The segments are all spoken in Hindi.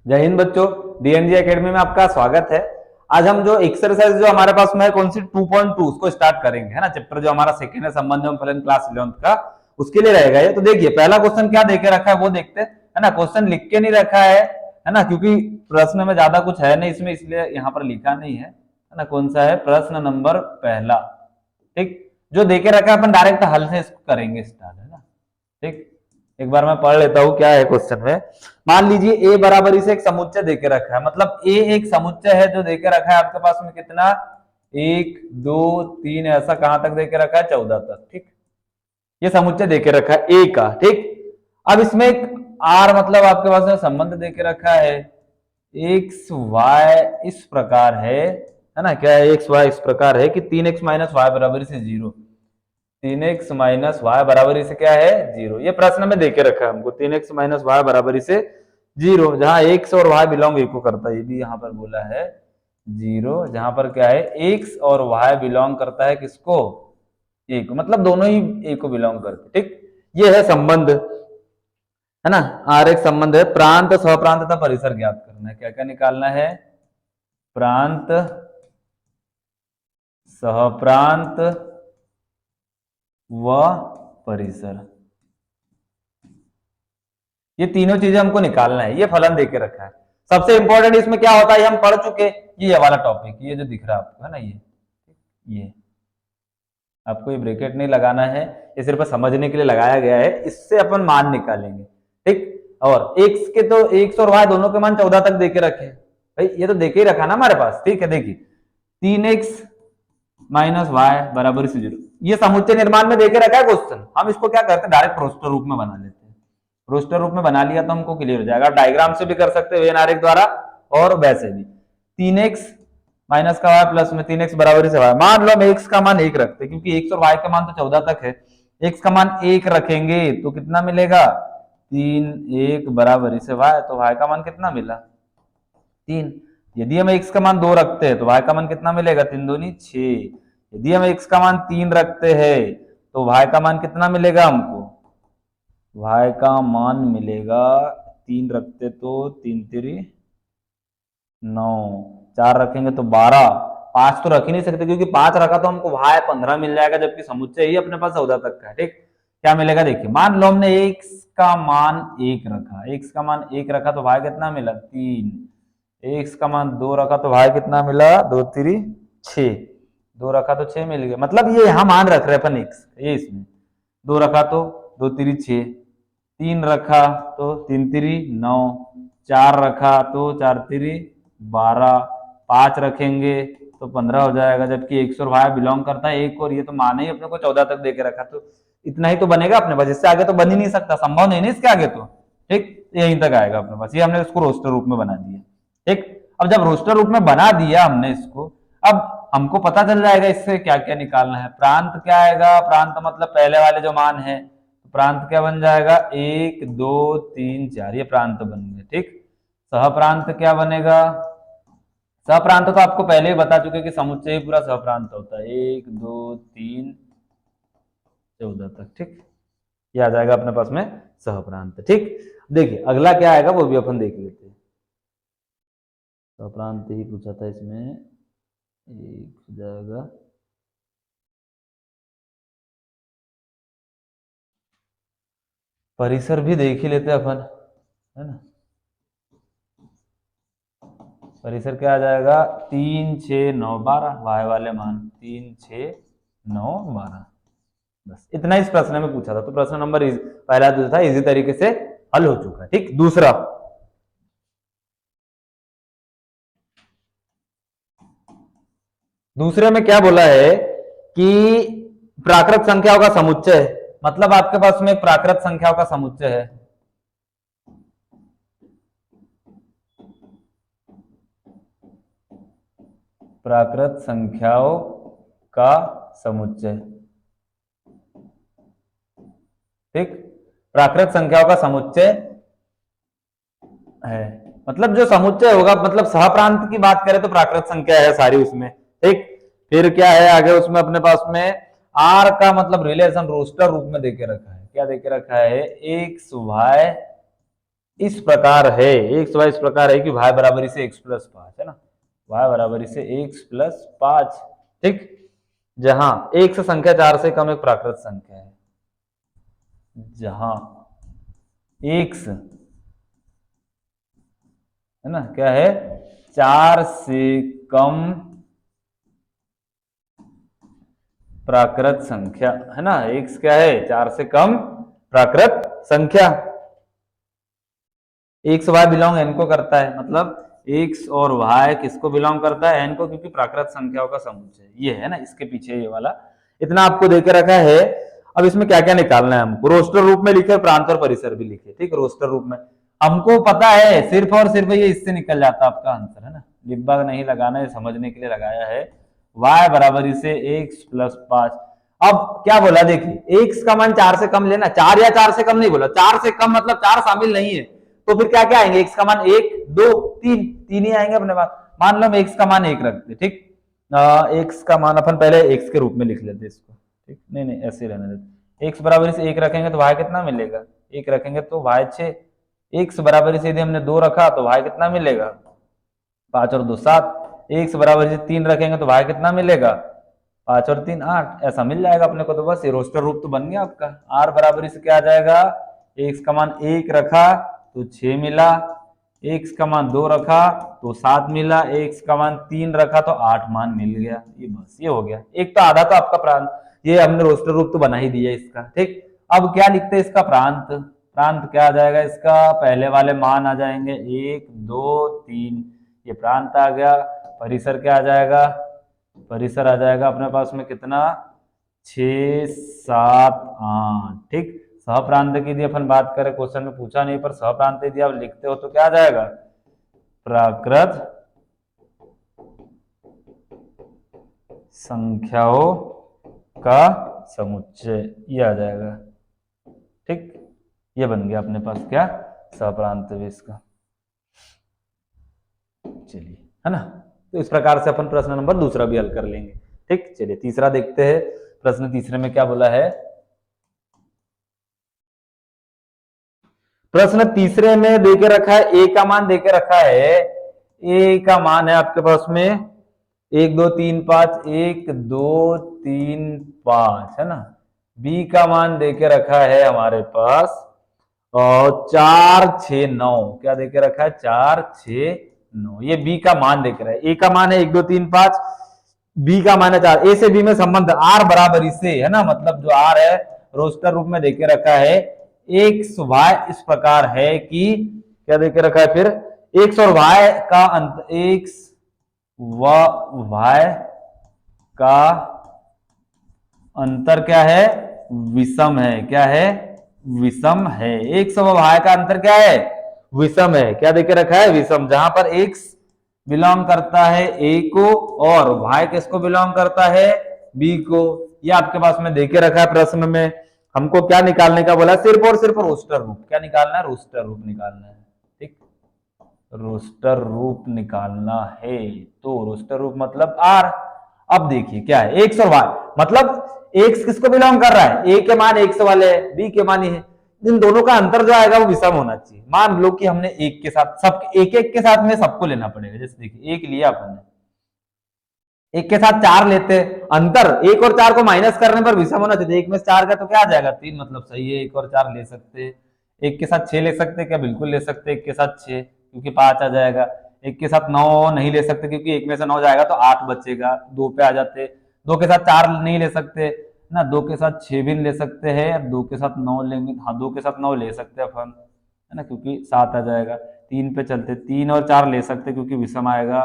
जय हिंद बच्चों, डीएनजी एकेडमी में आपका स्वागत है। आज हम जो एक्सरसाइज जो हमारे पास में है कौन सी 2.2 उसको स्टार्ट करेंगे, है ना। चैप्टर जो हमारा सेकंड है संबंध एवं फलन क्लास 11th का, उसके लिए रहेगा ये। तो देखिए पहला क्वेश्चन क्या देके रखा है वो देखते हैं, है ना। क्वेश्चन लिख के नहीं रखा है ना, क्योंकि प्रश्न में ज्यादा कुछ है नहीं इसमें, इसलिए यहाँ पर लिखा नहीं है ना। कौन सा है प्रश्न नंबर पहला, ठीक। जो देके रखा है अपन डायरेक्ट हल से इसको करेंगे स्टार्ट, है ना। ठीक, एक बार मैं पढ़ लेता हूं क्या है क्वेश्चन में। मान लीजिए ए बराबरी से एक समुच्चय देके रखा है, मतलब ए एक समुच्चय है जो देके रखा है आपके पास में कितना, 1 2 3, ऐसा कहां तक देके रखा है 14 तक, ठीक। ये समुच्चय देके रखा है ए का, ठीक। अब इसमें एक आर मतलब आपके पास में संबंध देके रखा है, एक्स वाई इस प्रकार है ना। क्या है, एक्स वाई इस प्रकार है कि 3x माइनस वाई बराबरी से 0। 3x माइनस वाई बराबरी से क्या है 0। ये प्रश्न में देके रखा है हमको 3x माइनस वाई बराबरी से 0, जहां x और y बिलोंग ए को करता है। ये भी यहाँ पर बोला है 0, जहां पर क्या है x और y बिलोंग करता है किसको, ए को, मतलब दोनों ही ए को बिलोंग करते, ठीक। ये है संबंध, है ना। आर एक संबंध है। प्रांत सहप्रांत तथा परिसर ज्ञात करना है। क्या क्या निकालना है, प्रांत सहप्रांत व परिसर, ये तीनों चीजें हमको निकालना है। ये फलन देके रखा है। सबसे इंपॉर्टेंट इसमें क्या होता है, हम पढ़ चुके, ये वाला टॉपिक, ये जो दिख रहा है आपको, है ना, ये आपको ये ब्रैकेट नहीं लगाना है, ये सिर्फ समझने के लिए लगाया गया है। इससे अपन मान निकालेंगे, ठीक। और एक्स के तो एक्स और वाई दोनों के मान 14 तक देके रखे भाई, ये तो देके ही रखा ना हमारे पास, ठीक है। देखिए 3x माइनस वाई बराबर से 0, ये समुच्चय निर्माण में देके रखा है क्वेश्चन। हम इसको क्या करते हैं, डायरेक्ट रोस्टर रूप में बना लेते हैं। रोस्टर रूप में बना लिया तो हमको क्लियर हो जाएगा। डायग्राम से भी कर सकते हैं वेन आरेख द्वारा, और वैसे भी 3x माइनस का वाई प्लस में 3x बराबर से वाई। मान लो हम x का मान 1 रखते हैं, क्योंकि x और y का मान तो 14 तक है। x का मान 1 रखेंगे तो कितना मिलेगा, 3 1 बराबर से y, तो y का मान कितना मिला 3। यदि हम x का मान 2 रखते हैं तो y का मान कितना मिलेगा, 3 दूनी 6। यदि हम x का मान 3 रखते हैं तो y का मान कितना मिलेगा हमको, y का मान मिलेगा 3 रखते तो 3 3 9, 4 रखेंगे तो 12, 5 तो रख ही नहीं सकते क्योंकि 5 रखा तो हमको y 15 मिल जाएगा, जबकि समुच्चय ही अपने पास 14 तक का है, ठीक। क्या मिलेगा देखिए, मान लो हमने x का मान 1 रखा, x का मान 1 रखा तो y कितना मिला 3। x का मान 2 रखा तो y कितना मिला 2 3 6, 2 रखा तो 6 मिल गया। मतलब ये यहाँ मान रख रहे अपन x, ये इसमें 2 रखा तो 2 3 6, 3 रखा तो 3 3 9, 4 रखा तो 4 3 12, 5 रखेंगे तो 15 हो जाएगा, जबकि x और y बिलोंग करता है एक, और ये तो मान ही अपने को 14 तक देके रखा, तो इतना ही तो बनेगा अपने पास। इससे आगे तो बन ही नहीं सकता, संभव नहीं ना इसके आगे तो, ठीक। यहीं तक आएगा अपने पास। ये हमने इसको रोस्टर रूप में बना दिया, ठीक। अब जब रोस्टर रूप में बना दिया हमने इसको, अब हमको पता चल जाएगा इससे क्या क्या निकालना है। प्रांत क्या आएगा, प्रांत मतलब पहले वाले जो मान है, प्रांत क्या बन जाएगा 1 2 3 4, ये प्रांत बन गए, ठीक। सहप्रांत क्या बनेगा, सहप्रांत तो आपको पहले ही बता चुके कि समुच्चय ही पूरा सहप्रांत होता है, 1 2 3 14 तक, ठीक। ये आ जाएगा अपने पास में सहप्रांत, ठीक। देखिए अगला क्या आएगा वो भी अपन देख लेते हैं। सहप्रांत ही पूछा था इसमें, एक हो जाएगा परिसर भी देख ही लेते अपन, है ना। परिसर क्या आ जाएगा 3 6 9 12, वाई वाले मान 3 6 9 12। बस इतना इस प्रश्न में पूछा था, तो प्रश्न नंबर पहला जो था इजी तरीके से हल हो चुका है, ठीक। दूसरा, दूसरे में क्या बोला है कि प्राकृत संख्याओं का समुच्चय है। मतलब आपके पास में एक प्राकृत संख्याओं का समुच्चय है, प्राकृत संख्याओं का समुच्चय, ठीक। प्राकृत संख्याओं का समुच्चय है, मतलब जो समुच्चय होगा, मतलब सहप्रांत की बात करें तो प्राकृत संख्या है सारी उसमें, ठीक। फिर क्या है आगे उसमें अपने पास में आर का मतलब रिलेशन रोस्टर रूप में देके रखा है। क्या देके रखा है, एक्स वाई इस प्रकार है, एक्स वाई इस प्रकार है कि y बराबरी से x+5 है ना, y बराबरी से x+5, ठीक। जहां x संख्या 4 से कम एक प्राकृत संख्या है, जहां x है ना क्या है, 4 से कम प्राकृत संख्या है ना, x क्या है, 4 से कम प्राकृत संख्या, एक्स वाई बिलोंग एन को करता है, मतलब एक्स और वाई किसको बिलोंग करता है, एन को, क्योंकि प्राकृत संख्याओं का समुच्चय ये है ना, इसके पीछे ये वाला इतना आपको देके रखा है। अब इसमें क्या क्या निकालना है हमको, रोस्टर रूप में लिखे, प्रांत और परिसर भी लिखे, ठीक। रोस्टर रूप में हमको पता है सिर्फ और सिर्फ ये इससे निकल जाता आपका आंसर है ना, डिब्बा नहीं लगाना है, समझने के लिए लगाया है, y बराबरी से x+5। अब क्या बोला देखिए, x का मान 4 से कम लेना, 4 या 4 से कम नहीं बोला, 4 से कम मतलब 4 शामिल नहीं है, तो फिर क्या क्या आएंगे, x का मान 1 2 3 3 ही आएंगे अपने पास। मान लो हम x का मान 1 रखते, ठीक, x का मान अपन पहले x के रूप में लिख लेते इसको, ठीक, नहीं ऐसे रहने देते, x बराबर से 1 रखेंगे तो y कितना मिलेगा, 1 रखेंगे तो y 6, x बराबर से यदि हमने 2 रखा तो y कितना मिलेगा, 5 और 2 7, x बराबर से 3 रखेंगे तो y कितना मिलेगा, 5 और 3 8, ऐसा मिल जाएगा अपने को। तो बस ये रोस्टर रूप तो बन गया आपका। r बराबर से क्या आ जाएगा, x का मान 1 रखा तो 6 मिला, x का मान 2 रखा तो 7 मिला, x का मान 3 रखा तो 8 मान मिल गया। ये बस ये हो गया, एक तो आधा तो आपका प्रांत, ये हमने रोस्टर रूप तो बना ही दिया इसका, ठीक। अब क्या लिखते हैं इसका प्रांत, प्रांत क्या आ जाएगा इसका, पहले वाले मान आ जाएंगे 1 2 3, ये प्रांत आ गया। परिसर क्या आ जाएगा, परिसर आ जाएगा अपने पास में कितना, 6 7 8, ठीक। सहप्रांत की यदि अपन बात करें, क्वेश्चन में पूछा नहीं पर सहप्रांत यदि आप लिखते हो तो क्या आ जाएगा, प्राकृत संख्याओं का समुच्चय, ये आ जाएगा, ठीक। ये बन गया अपने पास क्या, सहप्रांत भी इसका, चलिए है ना। तो इस प्रकार से अपन प्रश्न नंबर दूसरा भी हल कर लेंगे, ठीक। चलिए तीसरा देखते हैं, प्रश्न तीसरे में क्या बोला है। प्रश्न तीसरे में देके रखा है, ए का मान देके रखा है, ए का मान है आपके पास में 1 2 3 5, 1 2 3 5 है ना। बी का मान देके रखा है हमारे पास और 4 6 9, क्या देके रखा है, 4 6 9, ये बी का मान देके रहा है। ए का मान है 1 2 3 5, बी का मान है 4, ए से बी में संबंध आर बराबर इसे है ना, मतलब जो आर है रोस्टर रूप में देके रखा है, एक्स वाई इस प्रकार है कि क्या देके रखा है, फिर एक्स और वाई का अंतर, एक्स व वाई का अंतर क्या है, विषम है, क्या है, विषम है। एक्स व वाई का अंतर क्या है, विषम है, क्या देके रखा है, विषम, जहां पर एक्स बिलोंग करता है ए को और वाई किसको बिलोंग करता है, बी को। ये आपके पास में देके रखा है प्रश्न में। हमको क्या निकालने का बोला, सिर्फ और सिर्फ रोस्टर रूप, क्या निकालना है, रोस्टर रूप निकालना है, ठीक। रोस्टर रूप निकालना है, तो रोस्टर रूप मतलब आर। अब देखिए क्या है, एक्स और वाई, मतलब एक्स किसको बिलोंग कर रहा है, ए के मान एक्स वाले है, बी के मान ही है, इन दोनों का अंतर जो आएगा वो विषम होना चाहिए। मान लो कि हमने एक के साथ सब, एक एक के साथ में सबको लेना पड़ेगा, जैसे देखिए एक लिया अपन ने, एक के साथ 4 लेते, अंतर 1 और 4 को माइनस करने पर विषम होना चाहिए, 1 में 4 का तो क्या आ जाएगा 3, मतलब सही है, 1 और 4 ले सकते हैं। एक के साथ 6 ले सकते क्या, बिल्कुल ले सकते, एक के साथ 6 क्योंकि 5 आ जाएगा। एक के साथ 9 नहीं ले सकते क्योंकि एक में से 9 जाएगा तो 8 बचेगा, 2 पे आ जाते। 2 के साथ 4 नहीं ले सकते ना, 2 के साथ 6 भी ले सकते हैं, 2 के साथ 9 लेंगे, हाँ 2 के साथ 9 ले सकते हैं अपन है ना, क्योंकि 7 आ जाएगा। 3 पे चलते, 3 और 4 ले सकते क्योंकि विषम आएगा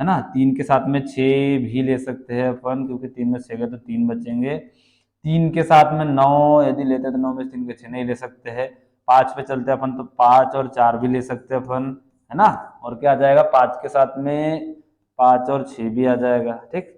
है ना। 3 के साथ में 6 भी ले सकते हैं अपन क्योंकि 3 में 6 गए तो 3 बचेंगे। 3 के साथ में 9 यदि लेते तो 9 में 3 के 6 नहीं ले सकते हैं। 5 पे चलते अपन तो 5 और 4 भी ले सकते हैं अपन है ना। और क्या आ जाएगा 5 के साथ में 5 और 6 भी आ जाएगा, ठीक।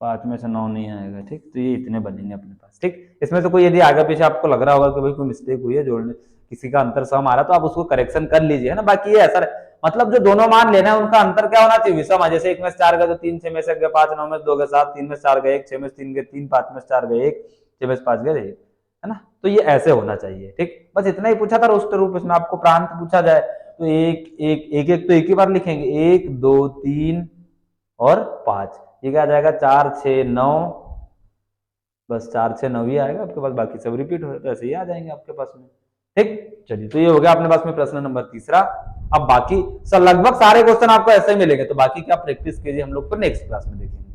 5 में से 9 नहीं आएगा, ठीक। तो ये इतने बनेंगे अपने पास, ठीक। इसमें से कोई यदि आगे पीछे आपको लग रहा होगा कि भाई कोई मिस्टेक हुई है जोड़ने, किसी का अंतर सम आ रहा तो आप उसको करेक्शन कर लीजिए है ना। बाकी ये ऐसा मतलब जो दोनों मान लेना है उनका अंतर क्या होना चाहिए, विषम है। जैसे 1 में से 4 गए तो 3, 6 में से गए 5, 9 में से 2 गए 7, 3 में से 4 गए 1, 6 में से 3 गए 3, 5 में से 4 गए 1, 6 में से 5 गए 1, है ना। तो ये ऐसे होना चाहिए, ठीक। बस इतना ही पूछा था रोस्टर रूप, इसमें आपको प्रांत पूछा जाए तो एक तो एक ही बार लिखेंगे, 1 2 3 और 5, ये क्या आ जाएगा 4 6 9, बस 4 6 9 ही आएगा आपके पास, बाकी सब रिपीट हो तो ऐसे ही आ जाएंगे आपके पास में, ठीक। चलिए, तो ये हो गया अपने पास में प्रश्न नंबर तीसरा। अब बाकी लगभग सारे क्वेश्चन आपको ऐसे ही मिलेंगे, तो बाकी क्या प्रैक्टिस कीजिए, हम लोग को नेक्स्ट क्लास में देखेंगे।